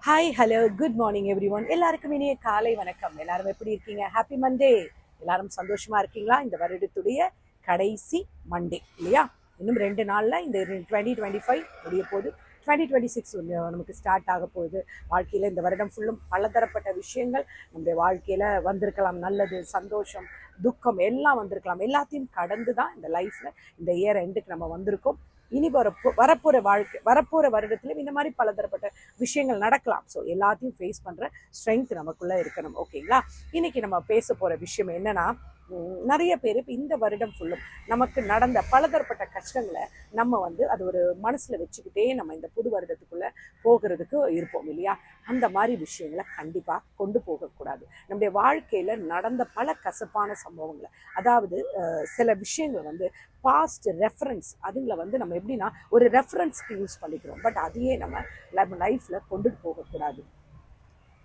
Hi hello good morning every one. எல்லாருக்கும் இனிய காலை வணக்கம். எல்லாரும் எப்படி இருக்கீங்க? Happy Monday. எல்லாரும் சந்தோஷமா இருக்கீங்களா? இந்த வருடத்துடைய கடைசி மண்டே இல்லையா? இன்னும் 2 நாளில் இந்த 2025 முடிய போகுது. 2026 நமக்கு ஸ்டார்ட் ஆக போகுது. வாழ்க்கையில் இந்த வருடம் ஃபுல்லும் பலதரப்பட்ட விஷயங்கள் நம்முடைய வாழ்க்கையில் வந்திருக்கலாம். நல்லது, சந்தோஷம், துக்கம் எல்லாம் வந்திருக்கலாம். எல்லாத்தையும் கடந்து தான் இந்த லைஃப்பில் இந்த இயர் எண்டுக்கு நம்ம வந்திருக்கோம். இனி வரப்போற வருடத்துல இந்த மாதிரி பலதரப்பட்ட விஷயங்கள் நடக்கலாம். ஸோ எல்லாத்தையும் ஃபேஸ் பண்ற ஸ்ட்ரென்த் நமக்குள்ள இருக்கணும். ஓகேங்களா? இன்னைக்கு நம்ம பேச போற விஷயம் என்னன்னா, நிறைய பேர் இப்போ இந்த வருடம் ஃபுல்லும் நமக்கு நடந்த பலதரப்பட்ட கஷ்டங்களை நம்ம அது ஒரு மனசுல வச்சுக்கிட்டே நம்ம இந்த புது வருடத்துக்குள்ள போகிறதுக்கு இருப்போம் இல்லையா? அந்த மாதிரி விஷயங்களை கண்டிப்பா கொண்டு போகக்கூடாது. நம்முடைய வாழ்க்கையில நடந்த பல கசப்பான சம்பவங்களை, அதாவது சில விஷயங்கள் பாஸ்ட் ரெஃபரன்ஸ், அதுங்களை நம்ம எப்படின்னா ஒரு ரெஃபரன்ஸ்க்கு யூஸ் பண்ணிக்கிறோம். பட் அதையே நம்ம லைஃப்ல கொண்டுட்டு போகக்கூடாது.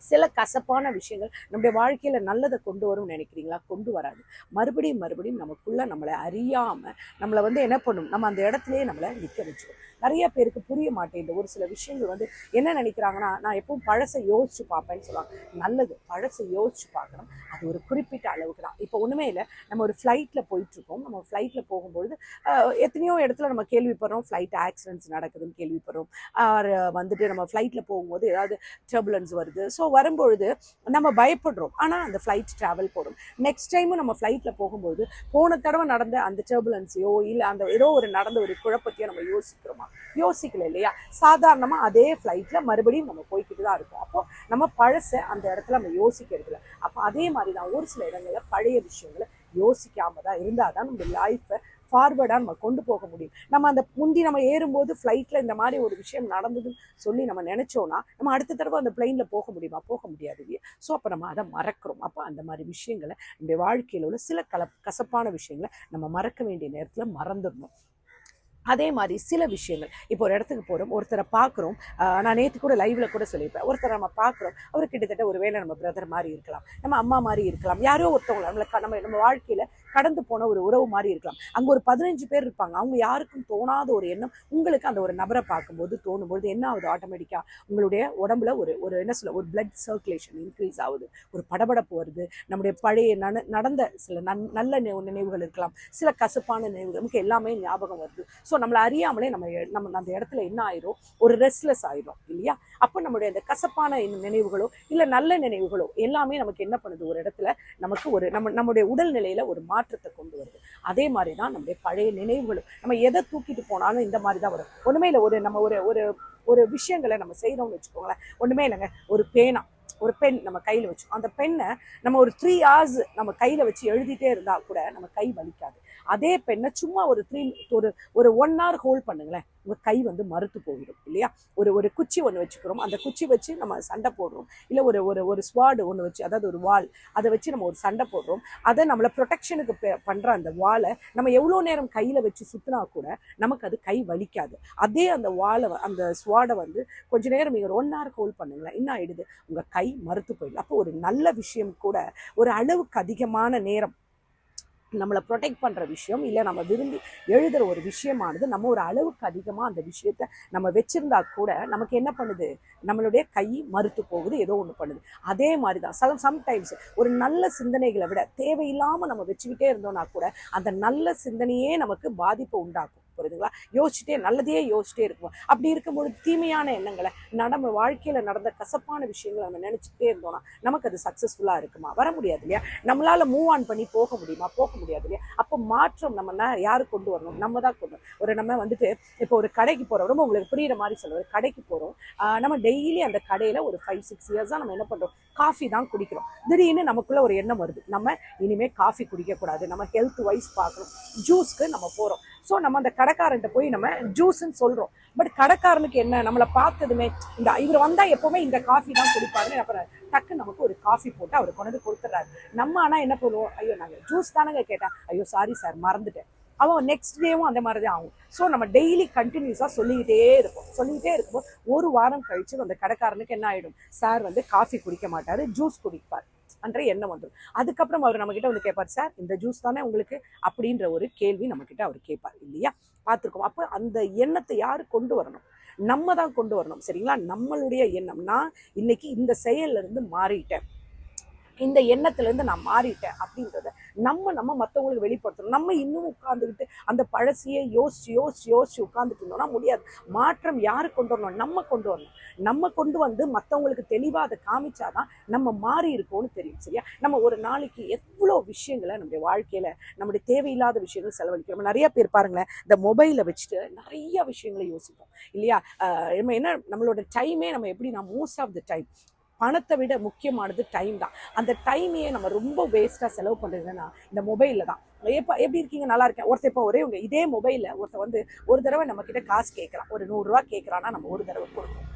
சில கசப்பான விஷயங்கள் நம்முடைய வாழ்க்கையில நல்லதை கொண்டு வரும்னு நினைக்கிறீங்களா? கொண்டு வராது. மறுபடியும் மறுபடியும் நமக்குள்ள நம்மளை அறியாம நம்மளை என்ன பண்ணும், நம்ம அந்த இடத்துலயே நம்மளை நிற்க வச்சிடும். நிறைய பேருக்கு புரிய மாட்டேங்குது. ஒரு சில விஷயங்கள் என்ன நினைக்கிறாங்கன்னா, நான் எப்பவும் பழசை யோசிச்சு பார்ப்பேன்னு சொல்லுவாங்க. நல்லது, பழசை யோசிச்சு பார்க்கணும். அது ஒரு குறிப்பிட்ட அளவுக்கு தான். இப்போ ஒண்ணுமே இல்லை, நம்ம ஒரு ஃப்ளைட்ல போயிட்டு இருக்கோம். நம்ம ஃப்ளைட்ல போகும்பொழுது எத்தனையோ இடத்துல நம்ம கேள்விப்படுறோம், ஃப்ளைட் ஆக்சிடென்ட்ஸ் நடக்குதுன்னு கேள்விப்படுறோம். நம்ம ஃப்ளைட்ல போகும்போது ஏதாவது டர்புலன்ஸ் வருது. ஸோ வரும்பொழுது நம்ம பயப்படுறோம். ஆனால் அந்த ஃப்ளைட் ட்ராவல் போடும். நெக்ஸ்ட் டைமும் நம்ம ஃப்ளைட்டில் போகும்போது போன தடவை நடந்த அந்த டர்புலன்ஸையோ இல்லை அந்த ஏதோ நடந்த ஒரு குழப்பத்தையோ நம்ம யோசிக்கிறோமா? யோசிக்கல இல்லையா? சாதாரணமாக அதே ஃப்ளைட்டில் மறுபடியும் நம்ம போய்கிட்டு தான் இருக்கோம். அப்போ நம்ம பழசை அந்த இடத்துல நம்ம யோசிக்கிறது இல்லை. அப்போ அதே மாதிரி தான் ஒரு சில இடங்களில் பழைய விஷயங்களை யோசிக்காம தான் இருந்தால் தான் நம்ம லைஃப்பை ஃபார்வர்டாக நம்ம கொண்டு போக முடியும். நம்ம அந்த நம்ம ஏறும்போது ஃப்ளைட்டில் இந்த மாதிரி ஒரு விஷயம் நடந்ததுன்னு சொல்லி நம்ம நினச்சோன்னா நம்ம அடுத்த தடவை அந்த பிளெயினில் போக முடியுமா? போக முடியாது இல்லையா? ஸோ அப்போ நம்ம அதை மறக்கிறோம். அப்போ அந்த மாதிரி விஷயங்களை நம்முடைய வாழ்க்கையில் உள்ள சில கசப்பான விஷயங்களை நம்ம மறக்க வேண்டிய நேரத்தில் மறந்துடணும். அதே மாதிரி சில விஷயங்கள், இப்போ ஒரு இடத்துக்கு போகிறோம், ஒருத்தரை பார்க்குறோம். நான் நேற்று கூட லைவ்ல கூட சொல்லியிருப்பேன். ஒருத்தரை நம்ம பார்க்குறோம், அவர் கிட்டத்தட்ட ஒரு வேளை நம்ம பிரதர் மாதிரி இருக்கலாம், நம்ம அம்மா மாதிரி இருக்கலாம், யாரோ ஒருத்தவங்க நம்ம வாழ்க்கையில் கடந்து போன ஒரு உறவு மாதிரி இருக்கலாம். அங்கே ஒரு 15 பேர் இருப்பாங்க. அவங்க யாருக்கும் தோணாத ஒரு எண்ணம் உங்களுக்கு அந்த ஒரு நபரை பார்க்கும்போது தோணும்போது என்ன ஆகுது? ஆட்டோமேட்டிக்காக உங்களுடைய உடம்புல ஒரு என்ன சொல்ல, ஒரு பிளட் சர்க்குலேஷன் இன்க்ரீஸ் ஆகுது, ஒரு படபடப்பு வருது. நம்முடைய பழைய நடந்த சில நல்ல நினைவுகள் இருக்கலாம், சில கசப்பான நினைவுகள், நமக்கு எல்லாமே ஞாபகம் வருது. ஸோ நம்மளை அறியாமலே நம்ம அந்த இடத்துல என்ன ஆயிரும்? ஒரு ரெஸ்ட்லெஸ் ஆயிரும் இல்லையா? அப்போ நம்மளுடைய அந்த கசப்பான நினைவுகளோ இல்லை நல்ல நினைவுகளோ எல்லாமே நமக்கு என்ன பண்ணுது? ஒரு இடத்துல நமக்கு நம்முடைய உடல்நிலையில ஒரு மாற்றத்தை கொண்டு வருது. அதே மாதிரி தான் நம்முடைய பழைய நினைவுகளும். நம்ம எதை தூக்கிட்டு போனாலும் இந்த மாதிரி தான் வரும். ஒண்ணுமே இல்லை, நம்ம ஒரு விஷயங்களை நம்ம செய்யறோம்னு வச்சுக்கோங்களேன். ஒண்ணுமே இல்லைங்க, ஒரு பேனா, ஒரு பென் நம்ம கையில் வச்சோம். அந்த பெண்ணை நம்ம ஒரு 3 hours நம்ம கையில் வச்சு எழுதிட்டே இருந்தால் கூட நம்ம கை வலிக்காது. அதே பெண்ணை சும்மா ஒரு 1 hour ஹோல்ட் பண்ணுங்களேன், உங்கள் கை மறுத்து போயிடும் இல்லையா? ஒரு குச்சி ஒன்று வச்சுக்கிறோம், அந்த குச்சி வச்சு நம்ம சண்டை போடுறோம். இல்லை ஒரு ஸ்வாடு ஒன்று வச்சு, அதாவது ஒரு வால், அதை வச்சு நம்ம ஒரு சண்டை போடுறோம். அதை நம்மளை ப்ரொடெக்ஷனுக்கு பண்ணுற அந்த வாலை நம்ம எவ்வளோ நேரம் கையில் வச்சு சுற்றினா கூட நமக்கு அது கை வலிக்காது. அதே அந்த வாலை, அந்த ஸ்வாடை கொஞ்ச நேரம் நீங்கள் 1 hour ஹோல்ட் பண்ணுங்களேன், என்ன ஆயிடுது? உங்கள் கை மறுத்து போயிடும். அப்போ ஒரு நல்ல விஷயம் கூட ஒரு அளவுக்கு அதிகமான நேரம் நம்மளை ப்ரொடெக்ட் பண்ணுற விஷயம், இல்லை நம்ம விரும்பி எழுதுகிற ஒரு விஷயமானது நம்ம ஒரு அளவுக்கு அதிகமாக அந்த விஷயத்தை நம்ம வச்சுருந்தா கூட நமக்கு என்ன பண்ணுது? நம்மளுடைய கை மறுத்து போகுது, ஏதோ ஒன்று பண்ணுது. அதே மாதிரி தான் சம்டைம்ஸ் ஒரு நல்ல சிந்தனைகளை விட தேவையில்லாமல் நம்ம வச்சுக்கிட்டே இருந்தோம்னா கூட அந்த நல்ல சிந்தனையே நமக்கு பாதிப்பை உண்டாக்கும். புரியுதுங்களா? நல்லதையே யோசிச்சிட்டே இருக்கும். அப்படி இருக்கும்போது தீமையான எண்ணங்களை, நம்ம வாழ்க்கையில் நடந்த கசப்பான விஷயங்களை நம்ம நினச்சிக்கிட்டே இருந்தோம்னா நமக்கு அது சக்ஸஸ்ஃபுல்லாக இருக்குமா? வர முடியாது இல்லையா? நம்மளால் மூவ் ஆன் பண்ணி போக முடியுமா? போக முடியாது இல்லையா? அப்போ மாற்றம் நம்ம யாரு கொண்டு வரணும்? நம்ம தான் கொண்டு வரணும். நம்ம இப்போ ஒரு கடைக்கு போகிறோம், ரொம்ப உங்களுக்கு புரியுற மாதிரி சொல்லுவோம். ஒரு கடைக்கு போகிறோம், நம்ம டெய்லி அந்த கடையில் ஒரு 5-6 years தான் நம்ம என்ன பண்ணுறோம்? காஃபி தான் குடிக்கிறோம். திடீர்னு நமக்குள்ள ஒரு எண்ணம் வருது, நம்ம இனிமேல் காஃபி குடிக்கக்கூடாது, நம்ம ஹெல்த் வைஸ் பார்க்கணும், ஜூஸ்க்கு நம்ம போகிறோம். ஸோ நம்ம அந்த கடைக்காரன்ட்ட போய் நம்ம ஜூஸ்ன்னு சொல்கிறோம். பட் கடைக்காரனுக்கு என்ன, நம்மளை பார்த்ததுமே இவர் வந்தால் எப்போவுமே இந்த காஃபி தான் குடிப்பாருன்னு அப்புறம் டக்கு நமக்கு ஒரு காஃபி போட்டு அவர் கொண்டு கொடுத்துட்றாரு. நம்ம ஆனால் என்ன பண்ணுவோம்? ஐயோ நாங்கள் ஜூஸ் தானங்க கேட்டேன், ஐயோ சாரி சார் மறந்துட்டேன். அவன் நெக்ஸ்ட் டேவும் அந்த மாதிரி தான் ஆகும். ஸோ நம்ம டெய்லி கண்டினியூஸாக சொல்லிக்கிட்டே இருக்கும்போது ஒரு வாரம் கழிச்சு அந்த கடைக்காரனுக்கு என்ன ஆகிடும்? சார் காஃபி குடிக்க மாட்டார், ஜூஸ் குடிப்பார் என்ற எண்ணம் வந்துடும். அதுக்கப்புறம் அவர் நம்ம கிட்ட கேட்பார், சார் இந்த ஜூஸ் தானே உங்களுக்கு அப்படின்ற ஒரு கேள்வி நம்ம கிட்ட அவர் கேட்பார் இல்லையா? பார்த்துருக்கோம். அப்போ அந்த எண்ணத்தை யாரு கொண்டு வரணும்? நம்ம தான் கொண்டு வரணும். சரிங்களா? நம்மளுடைய எண்ணம், நான் இன்னைக்கு இந்த செயல்ல இருந்து மாறிட்டேன், இந்த எண்ணத்துல நான் மாறிட்டேன் அப்படின்றத நம்ம மற்றவங்களுக்கு வெளிப்படுத்தணும். நம்ம இன்னும் உட்கார்ந்துக்கிட்டு அந்த பழசையே யோசிச்சு உட்கார்ந்துட்டு இருந்தோம்னா முடியாது. மாற்றம் யாரு கொண்டு வரணும்? நம்ம கொண்டு வரணும். நம்ம கொண்டு வந்து மற்றவங்களுக்கு தெளிவா அதை காமிச்சாதான் நம்ம மாறி இருக்கோம்னு தெரியும். சரியா? நம்ம ஒரு நாளைக்கு எவ்வளோ விஷயங்களை நம்முடைய வாழ்க்கையில நம்முடைய தேவையில்லாத விஷயங்கள் செலவழிக்கிறோம். நிறைய பேர் பாருங்களேன், இந்த மொபைலை வச்சுட்டு நிறைய விஷயங்களை யோசிப்போம் இல்லையா? நம்ம என்ன, நம்மளோட டைமே நம்ம எப்படி, மோஸ்ட் ஆஃப் த டைம் பணத்தை விட முக்கியமானது டைம் தான். அந்த டைமையே நம்ம ரொம்ப வேஸ்ட்டாக செலவு பண்ணுறதுன்னா இந்த மொபைலில் தான். எப்படி இருக்கீங்க? நல்லா இருக்கேன். ஒருத்தர் இப்போ ஒரே இதே மொபைலில் ஒருத்தர் வந்து ஒரு தடவை நம்ம கிட்ட காசு கேட்குறான், ஒரு 100 ரூபா கேட்குறான்னா நம்ம ஒரு தடவை கொடுப்போம்,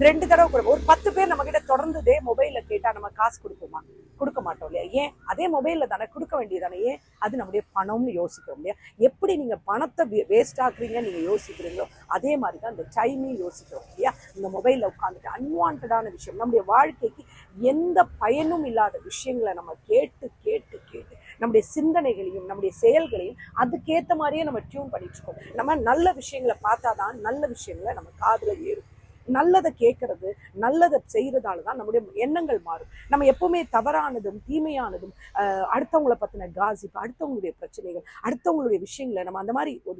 2 தடவை கொடுப்போம். ஒரு 10 பேர் நம்ம கிட்ட தொடர்ந்து இதே மொபைலில் கேட்டால் நம்ம காசு கொடுப்போமா? கொடுக்க மாட்டோம் இல்லையா? ஏன்? அதே மொபைலில் தானே, கொடுக்க வேண்டியதானே. ஏன்? அது நம்முடைய பணம்னு யோசிக்கிறோம் இல்லையா? எப்படி நீங்கள் பணத்தை வேஸ்ட் ஆக்குறீங்க நீங்கள் யோசிக்கிறீங்களோ அதே மாதிரி தான் இந்த டைமையும் யோசிக்கிறோம் இல்லையா? இந்த மொபைலில் உட்காந்துட்டு அன்வான்டான விஷயம், நம்முடைய வாழ்க்கைக்கு எந்த பயனும் இல்லாத விஷயங்களை நம்ம கேட்டு கேட்டு கேட்டு நம்முடைய சிந்தனைகளையும் நம்முடைய செயல்களையும் அதுக்கேற்ற மாதிரியே நம்ம டியூன் பண்ணிட்டு இருக்கோம். நம்ம நல்ல விஷயங்களை பார்த்தாதான் நல்ல விஷயங்களை நம்ம காதுல ஏறும். நல்லதை கேட்கறது, நல்லதை செய்யறதால தான் நம்முடைய எண்ணங்கள் மாறும். நம்ம எப்பவுமே தவறானதும் தீமையானதும் அடுத்தவங்களை பத்தின காசிப், அடுத்தவங்களுடைய பிரச்சனைகள், அடுத்தவங்களுடைய விஷயங்களை நம்ம அந்த மாதிரி ஒரு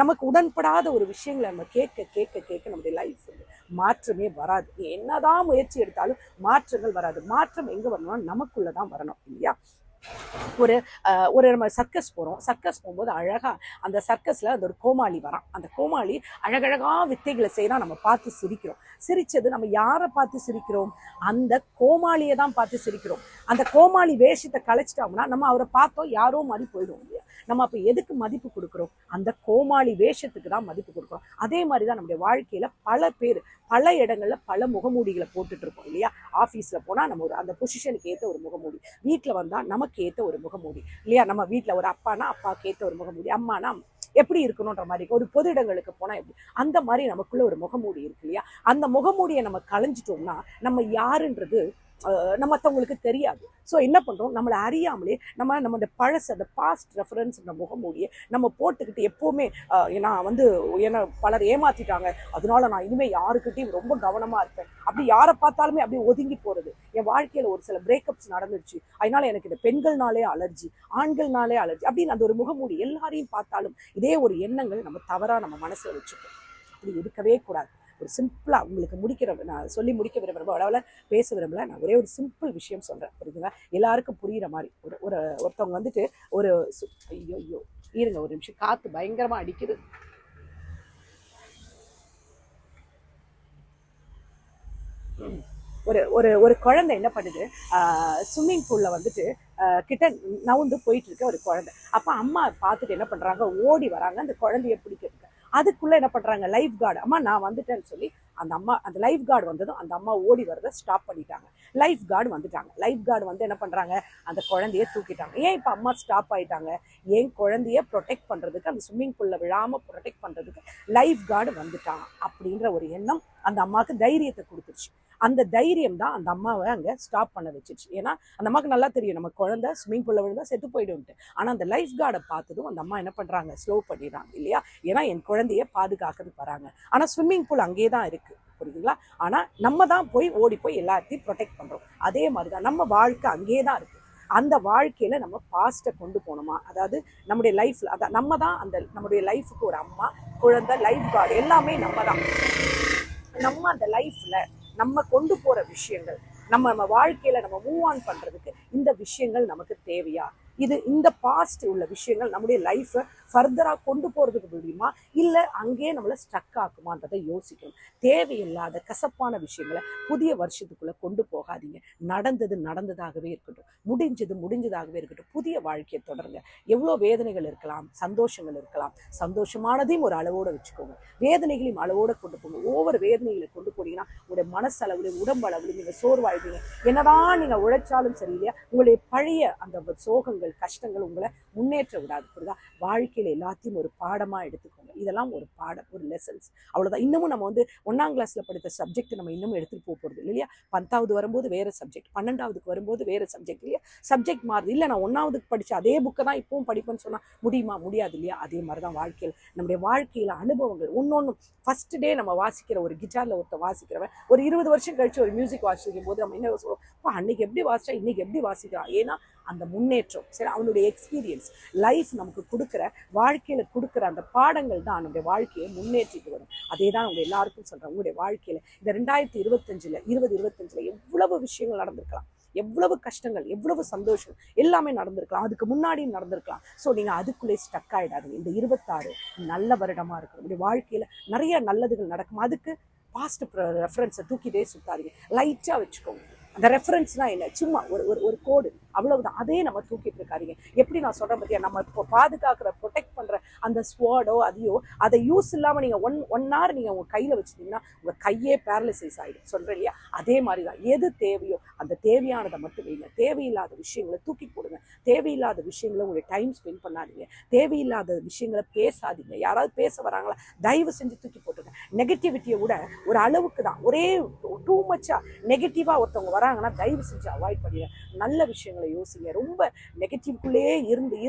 நமக்கு உடன்படாத ஒரு விஷயங்களை நம்ம கேட்க கேட்க கேட்க நம்முடைய லைஃப் மாற்றமே வராது. என்னதான் முயற்சி எடுத்தாலும் மாற்றங்கள் வராது. மாற்றம் எங்க வரணும்னா நமக்குள்ளதான் வரணும் இல்லையா? ஒரு நம்ம சர்க்கஸ் போகிறோம். சர்க்கஸ் போகும்போது அழகாக அந்த சர்க்கஸில் அந்த ஒரு கோமாளி வரான். அந்த கோமாளி அழகழகாக வித்தைகளை செய்யலாம். நம்ம பார்த்து சிரிக்கிறோம். சிரிச்சது நம்ம யாரை பார்த்து சிரிக்கிறோம்? அந்த கோமாளியை தான் பார்த்து சிரிக்கிறோம். அந்த கோமாளி வேஷத்தை கலைச்சிட்டோம்னா நம்ம அவரை பார்த்தோம் யாரோ மாதிரி போயிடும் இல்லையா? நம்ம அப்போ எதுக்கு மதிப்பு கொடுக்குறோம்? அந்த கோமாளி வேஷத்துக்கு தான் மதிப்பு கொடுக்குறோம். அதே மாதிரி தான் நம்முடைய வாழ்க்கையில் பல பேர் பல இடங்கள்ல பல முகமூடிகளை போட்டுட்டு இருக்கோம் இல்லையா? ஆஃபீஸில் போனால் நம்ம அந்த பொசிஷனுக்கு ஏற்ற ஒரு முகமூடி, வீட்டில் வந்தால் நமக்கு ஏற்ற ஒரு முகமூடி இல்லையா? நம்ம வீட்டில் ஒரு அப்பானா அப்பாவுக்கு ஏற்ற ஒரு முகமூடி, அம்மானா எப்படி இருக்கணுன்ற மாதிரி, ஒரு பொது இடங்களுக்கு போனால் எப்படி, அந்த மாதிரி நமக்குள்ள ஒரு முகமூடி இருக்கு இல்லையா? அந்த முகமூடியை நம்ம களைஞ்சிட்டோம்னா நம்ம யாருன்றது மற்றவங்களுக்கு தெரியாது. ஸோ என்ன பண்ணுறோம்? நம்மளை அறியாமலே நம்மளோட பழசு, அந்த பாஸ்ட் ரெஃபரன்ஸ் முகமூடியை நம்ம போட்டுக்கிட்டு எப்போவுமே நான் என்னை பலர் ஏமாற்றிட்டாங்க, அதனால நான் இனிமேல் யாருக்கிட்டையும் ரொம்ப கவனமாக இருப்பேன், அப்படி யாரை பார்த்தாலுமே அப்படியே ஒதுங்கி போகிறது. என் வாழ்க்கையில் ஒரு சில பிரேக்கப்ஸ் நடந்துடுச்சு, அதனால எனக்கு இந்த பெண்கள்னாலே அலர்ஜி, ஆண்கள்னாலே அலர்ஜி அப்படின்னு அந்த ஒரு முகமூடி. எல்லாரையும் பார்த்தாலும் இதே ஒரு எண்ணங்கள் நம்ம தவறாக நம்ம மனசில் வச்சுப்போம். அப்படி இருக்கவே கூடாது. ஒரு சிம்பிளாக உங்களுக்கு நான் சொல்லி முடிக்க விரும்புகிறேன், அவ்வளோ பேச விரும்பல. நான் ஒரே ஒரு சிம்பிள் விஷயம் சொல்கிறேன், புரியுதுங்களா? எல்லாருக்கும் புரிகிற மாதிரி. ஒருத்தவங்க ஐயோ இருங்க ஒரு நிமிஷம், காற்று பயங்கரமாக அடிக்குது. ஒரு குழந்தை என்ன பண்ணுது, ஸ்விம்மிங் பூலில் கிட்ட நவுந்து போயிட்டு இருக்க ஒரு குழந்தை. அப்போ அம்மா பார்த்துட்டு என்ன பண்ணுறாங்க, ஓடி வராங்க அந்த குழந்தைய பிடிக்கிறதுக்கு. அதுக்குள்ள என்ன பண்றாங்க, லைஃப் கார்டு, அம்மா நான் வந்துட்டேன்னு சொல்லி அந்த லைஃப் கார்டு வந்ததும் அந்த அம்மா ஓடி வரதை ஸ்டாப் பண்ணிட்டாங்க. லைஃப் கார்டு வந்துட்டாங்க. லைஃப் கார்டு என்ன பண்றாங்க, அந்த குழந்தைய தூக்கிட்டாங்க. ஏன் இப்ப அம்மா ஸ்டாப் ஆயிட்டாங்க? என் குழந்தைய ப்ரொடெக்ட் பண்றதுக்கு, அந்த ஸ்விம்மிங் பூல்ல விழாம ப்ரொடெக்ட் பண்றதுக்கு லைஃப் கார்டு வந்துட்டான் அப்படின்ற ஒரு எண்ணம் அந்த அம்மாவுக்கு தைரியத்தை கொடுத்துருச்சு. அந்த தைரியம் தான் அந்த அம்மாவை அங்கே ஸ்டாப் பண்ண வச்சிருச்சு. ஏன்னா அந்த அம்மாவுக்கு நல்லா தெரியும் நம்ம குழந்தை ஸ்விம்மிங் பூல்ல விழுந்தா செத்து போயிடும்ட்டு. ஆனால் அந்த லைஃப் கார்டை பார்த்ததும் அந்த அம்மா என்ன பண்ணுறாங்க, ஸ்லோ பண்ணிடுறாங்க இல்லையா? ஏன்னா என் குழந்தைய பாதுகாக்கிறதுக்கு வராங்க. ஆனால் ஸ்விம்மிங் பூல் அங்கேயே தான் இருக்கு, புரியுதுங்களா? ஆனால் நம்ம தான் ஓடி போய் எல்லாத்தையும் ப்ரொடெக்ட் பண்ணுறோம். அதே மாதிரி தான் நம்ம வாழ்க்கை அங்கேயே தான் இருக்கு. அந்த வாழ்க்கையில நம்ம பாஸ்ட்டை கொண்டு போனோமா, அதாவது நம்முடைய லைஃப்ல அதான் நம்ம தான் அந்த நம்முடைய லைஃபுக்கு ஒரு அம்மா, குழந்தை, லைஃப் கார்டு எல்லாமே நம்ம தான். நம்ம அந்த லைஃப்ல நம்ம கொண்டு போற விஷயங்கள், நம்ம வாழ்க்கையில நம்ம மூவ் ஆன் பண்றதுக்கு இந்த விஷயங்கள் நமக்கு தேவையா? இந்த பாஸ்ட் உள்ள விஷயங்கள் நம்முடைய லைஃப்பை ஃபர்தராக கொண்டு போகிறதுக்கு முடியுமா, இல்லை அங்கேயே நம்மளை ஸ்ட்ரக் ஆக்குமான்றதை யோசிக்கணும். தேவையில்லாத கசப்பான விஷயங்களை புதிய வருஷத்துக்குள்ளே கொண்டு போகாதீங்க. நடந்ததாகவே இருக்கட்டும், முடிஞ்சதாகவே இருக்கட்டும். புதிய வாழ்க்கையை தொடருங்க. எவ்வளோ வேதனைகள் இருக்கலாம், சந்தோஷங்கள் இருக்கலாம். சந்தோஷமானதையும் ஒரு அளவோடு வச்சுக்கோங்க, வேதனைகளையும் அளவோடு கொண்டு போங்க. ஒவ்வொரு வேதனைகளை கொண்டு போனீங்கன்னா உங்களுடைய மனசளவுலையும் உடம்பளவுலையும் நீங்கள் சோர்வாழ்வீங்க. என்னதான் நீங்கள் உழைச்சாலும் சரி இல்லையா, உங்களுடைய பழைய அந்த சோகங்கள் கஷ்டங்கள் உங்களை முன்னேற்ற விடாது. புரியுதா? வாழ்க்கையில எல்லாத்தையும் ஒரு பாடமா எடுத்துக்கோங்க. இதெல்லாம் ஒரு பாடம், ஒரு லெசன்ஸ், அவ்வளோதான். இன்னமும் நம்ம வந்து 1ஆம் கிளாஸில் படித்த சப்ஜெக்ட் நம்ம இன்னமும் எடுத்துகிட்டு போகிறது இல்லையா? 10வது வரும்போது வேறு சப்ஜெக்ட், 12வதுக்கு வரும்போது வேறு சப்ஜெக்ட் இல்லையா? சப்ஜெக்ட் மாறுது. இல்லை நான் 1ஆவதுக்கு படித்த அதே புக்கை தான் இப்பவும் படிப்பேன்னு சொன்னால் முடியுமா? முடியாது இல்லையா? அதே மாதிரி தான் வாழ்க்கையில், நம்முடைய வாழ்க்கையில் அனுபவங்கள் ஒன்று ஃபர்ஸ்ட் டே நம்ம வாசிக்கிற ஒரு கிட்டாரில் ஒருத்தர் வாசிக்கிறவன் ஒரு 20 வருஷம் கழிச்சு ஒரு மியூசிக் வாசிக்கும் போது நம்ம என்ன சொல்லுவோம், அன்னைக்கு எப்படி வாசிச்சா இன்னைக்கு எப்படி வாசிக்கிறான். ஏன்னா அந்த முன்னேற்றம், சரி, அவனுடைய எக்ஸ்பீரியன்ஸ், லைஃப் நமக்கு கொடுக்குற, வாழ்க்கையில் கொடுக்குற அந்த பாடங்கள் தான் நம்முடைய வாழ்க்கையை முன்னேற்றிட்டு வரும். அதே தான் அவங்க எல்லாருக்கும் சொல்கிறேன். உங்களுடைய வாழ்க்கையில் இந்த 2025 எவ்வளவு விஷயங்கள் நடந்திருக்கலாம், எவ்வளவு கஷ்டங்கள், எவ்வளவு சந்தோஷம் எல்லாமே நடந்திருக்கலாம், அதுக்கு முன்னாடியும் நடந்திருக்கலாம். ஸோ நீங்கள் அதுக்குள்ளே ஸ்டக் ஆகிடாதீங்க. இந்த 26 நல்ல வருடமாக இருக்கும். உங்களுடைய வாழ்க்கையில் நிறைய நல்லதுகள் நடக்கும். அதுக்கு பாஸ்ட் ரெஃபரன்ஸை தூக்கிட்டே சுத்தாதீங்க, லைட்டாக வச்சுக்கோங்க. அந்த ரெஃபரன்ஸ்னால் என்ன? சும்மா ஒரு கோடு, அவ்வளவுதான். அதே நம்ம தூக்கிட்டு இருக்காதீங்க. எப்படி நான் சொல்கிறேன் பார்த்தியா, நம்ம இப்போ பாதுகாக்கிற ப்ரொடெக்ட் பண்ணுற அந்த ஸ்வாடோ அதையோ அதை யூஸ் இல்லாமல் நீங்கள் ஒன் ஹவர் நீங்கள் உங்கள் கையில் வச்சுட்டிங்கன்னா உங்கள் கையே பேரலைசைஸ் ஆகிடும். சொல்கிறேன் இல்லையா? அதே மாதிரி தான் எது தேவையோ அந்த தேவையானதை மட்டும் வைங்க. தேவையில்லாத விஷயங்களை தூக்கி போடுங்க. தேவையில்லாத விஷயங்களை உங்களுடைய டைம் ஸ்பெண்ட் பண்ணாதீங்க. தேவையில்லாத விஷயங்களை பேசாதீங்க. யாராவது பேச வராங்களா, தயவு செஞ்சு தூக்கி போட்டுருங்க. நெகட்டிவிட்டியை விட ஒரு அளவுக்கு தான், ஒரே டூ மச்சாக நெகட்டிவாக ஒருத்தவங்க வராங்கன்னா தயவு செஞ்சு அவாய்ட் பண்ணிடுங்க. நல்ல விஷயங்களை யோசிங்க. ரொம்ப நெகட்டிவ்குள்ளேயே இருந்து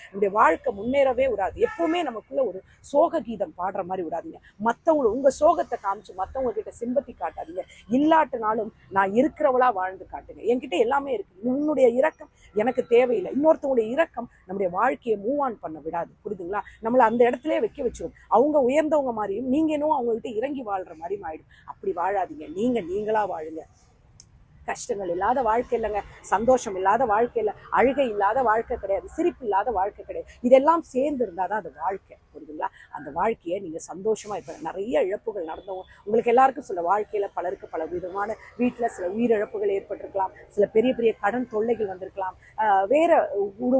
நம்முடைய வாழ்க்கை முன்னேறவே விடாது. எப்பவுமே நமக்குள்ள ஒரு சோக கீதம் பாடுற மாதிரி விடாதீங்க. மற்றவங்க உங்க சோகத்தை காமிச்சு மற்றவங்க கிட்ட சிம்பத்தி காட்டாதீங்க. இல்லாட்டினாலும் நான் இருக்கிறவளா வாழ்ந்து காட்டுங்க. என்கிட்ட எல்லாமே இருக்கு, உன்னுடைய இரக்கம் எனக்கு தேவையில்லை. இன்னொருத்தவங்களுடைய இரக்கம் நம்முடைய வாழ்க்கையை மூவ் ஆன் பண்ண விடாது. புரியுதுங்களா? நம்மளை அந்த இடத்துல வைக்க வச்சிடும். அவங்க உயர்ந்தவங்க மாதிரியும் நீங்க இன்னும் அவங்ககிட்ட இறங்கி வாழ்ற மாதிரியும் ஆயிடும். அப்படி வாழாதீங்க. நீங்களா வாழுங்க. கஷ்டங்கள் இல்லாத வாழ்க்கை இல்லைங்க, சந்தோஷம் இல்லாத வாழ்க்கை இல்லை, அழுகை இல்லாத வாழ்க்கை கிடையாது, சிரிப்பு இல்லாத வாழ்க்கை கிடையாது. இதெல்லாம் சேர்ந்து இருந்தால் தான் அது வாழ்க்கை. புரியுதுங்களா? அந்த வாழ்க்கையை நீங்கள் சந்தோஷமாக இப்போ நிறைய இழப்புகள் நடந்தவங்க உங்களுக்கு எல்லாருக்கும் சில வாழ்க்கையில் பலருக்கு பல விதமான வீட்டில் சில உயிரிழப்புகள் ஏற்பட்டிருக்கலாம், சில பெரிய பெரிய கடன் தொல்லைகள் வந்திருக்கலாம், வேற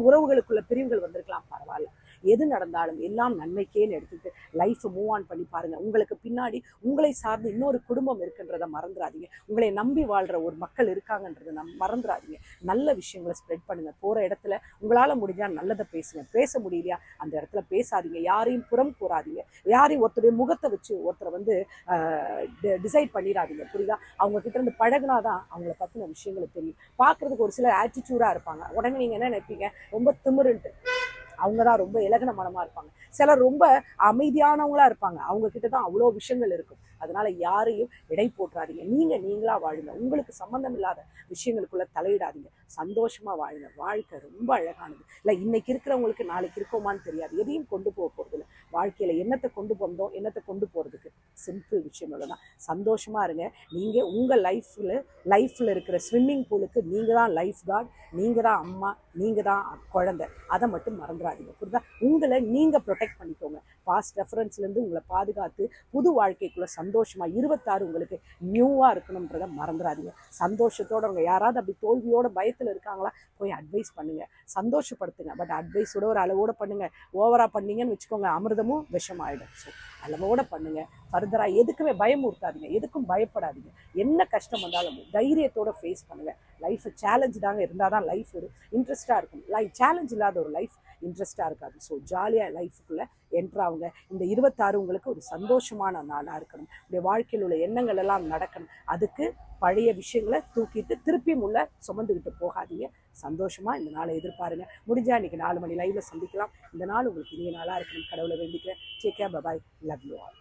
உறவுகளுக்குள்ள பிரிவுகள் வந்திருக்கலாம். பரவாயில்ல, எது நடந்தாலும் எல்லாம் நன்மைக்கேன்னு எடுத்துட்டு லைஃப்பை மூவ் ஆன் பண்ணி பாருங்கள். உங்களுக்கு பின்னாடி உங்களை சார்ந்து இன்னொரு குடும்பம் இருக்குன்றதை மறந்துடாதீங்க. உங்களை நம்பி வாழ்கிற ஒரு மக்கள் இருக்காங்கன்றதை மறந்துடாதீங்க. நல்ல விஷயங்களை ஸ்ப்ரெட் பண்ணுங்கள். போகிற இடத்துல உங்களால் முடிஞ்சால் நல்லதை பேசுங்க. பேச முடியலையா அந்த இடத்துல பேசாதீங்க. யாரையும் புறம் கூறாதீங்க. யாரையும் ஒருத்தருடைய முகத்தை வச்சு ஒருத்தரை வந்து டிசைட் பண்ணிடாதீங்க. புரியுதா? அவங்க கிட்ட இருந்து பழகினாதான் அவங்கள பற்றின விஷயங்களை தெரியும். பார்க்குறதுக்கு ஒரு சிலர் ஆட்டிடியூடாக இருப்பாங்க. உடனே நீங்கள் என்ன நினைப்பீங்க, ரொம்ப திமிருன்ட்டு. அவங்க தான் ரொம்ப இலகுன மனமாக இருப்பாங்க. சிலர் ரொம்ப அமைதியானவங்களா இருப்பாங்க. அவங்க கிட்ட தான் அவ்வளோ விஷயங்கள் இருக்கும். அதனால யாரையும் எடை போட்டுறாதீங்க. நீங்களா வாழுங்க. உங்களுக்கு சம்மந்தம் இல்லாத விஷயங்களுக்குள்ள தலையிடாதீங்க. சந்தோஷமா வாழுங்க. வாழ்க்கை ரொம்ப அழகானது. இல்லை இன்னைக்கு இருக்கிறவங்களுக்கு நாளைக்கு இருக்கோமான்னு தெரியாது. எதையும் கொண்டு போக போகிறது இல்லை. வாழ்க்கையில என்னத்தை கொண்டு வந்தோம், என்னத்தை கொண்டு போறதுக்கு சிம்பிள் விஷயம் தான். சந்தோஷமா இருங்க. நீங்க உங்க லைஃப்ல இருக்கிற ஸ்விம்மிங் பூலுக்கு நீங்க தான் லைஃப் கார்டு, நீங்க தான் அம்மா, நீங்க தான் குழந்தை. அதை மட்டும் மறந்துடாதீங்க. புரியுதா? உங்களை நீங்க ப்ரொடெக்ட் பண்ணிக்கோங்க. பாஸ்ட் ரெஃபரன்ஸ்லேருந்து உங்களை பாதுகாத்து புது வாழ்க்கைக்குள்ள சந்தோஷமா 26 உங்களுக்கு நியூவா இருக்கணும்ன்றதை மறந்துடாதீங்க. சந்தோஷத்தோட அவங்க யாராவது அப்படி தோல்வியோட பயத்தில் இருக்காங்களா, போய் அட்வைஸ் பண்ணுங்க, சந்தோஷப்படுத்துங்க. பட் அட்வைஸோட ஒரு அளவோட பண்ணுங்க. ஓவரா பண்ணீங்கன்னு வச்சுக்கோங்க, அமிர்தமும் விஷமாயிடும். ஸோ அளவோட பண்ணுங்க. ஃபர்தரா எதுக்குமே பயமுறுத்தாதீங்க, எதுக்கும் பயப்படாதீங்க. என்ன கஷ்டம் வந்தாலும் தைரியத்தோட ஃபேஸ் பண்ணுங்க. லைஃப் சேலஞ்சாக இருந்தால் தான் லைஃப் ஒரு இன்ட்ரெஸ்டாக இருக்கும். சேலஞ்ச் இல்லாத ஒரு லைஃப் இன்ட்ரெஸ்டாக இருக்காது. ஸோ ஜாலியாக லைஃபுக்குள்ளே என்ட்ராவுங்க. இந்த 26 உங்களுக்கு ஒரு சந்தோஷமான நாளாக இருக்கணும். உடைய வாழ்க்கையில் உள்ள எண்ணங்கள் எல்லாம் நடக்கணும். அதுக்கு பழைய விஷயங்களை தூக்கிட்டு திருப்பியும் உள்ள சுமந்துக்கிட்டு போகாதீங்க. சந்தோஷமாக இந்த நாளை எதிர்பாருங்க. முடிஞ்சா இன்னைக்கு 4 மணி லைவ்ல சந்திக்கலாம். இந்த நாள் உங்களுக்கு இனிய நாளாக இருக்கணும். கடவுளை வேண்டிக்கிறேன். Take care. Bye. Love you all.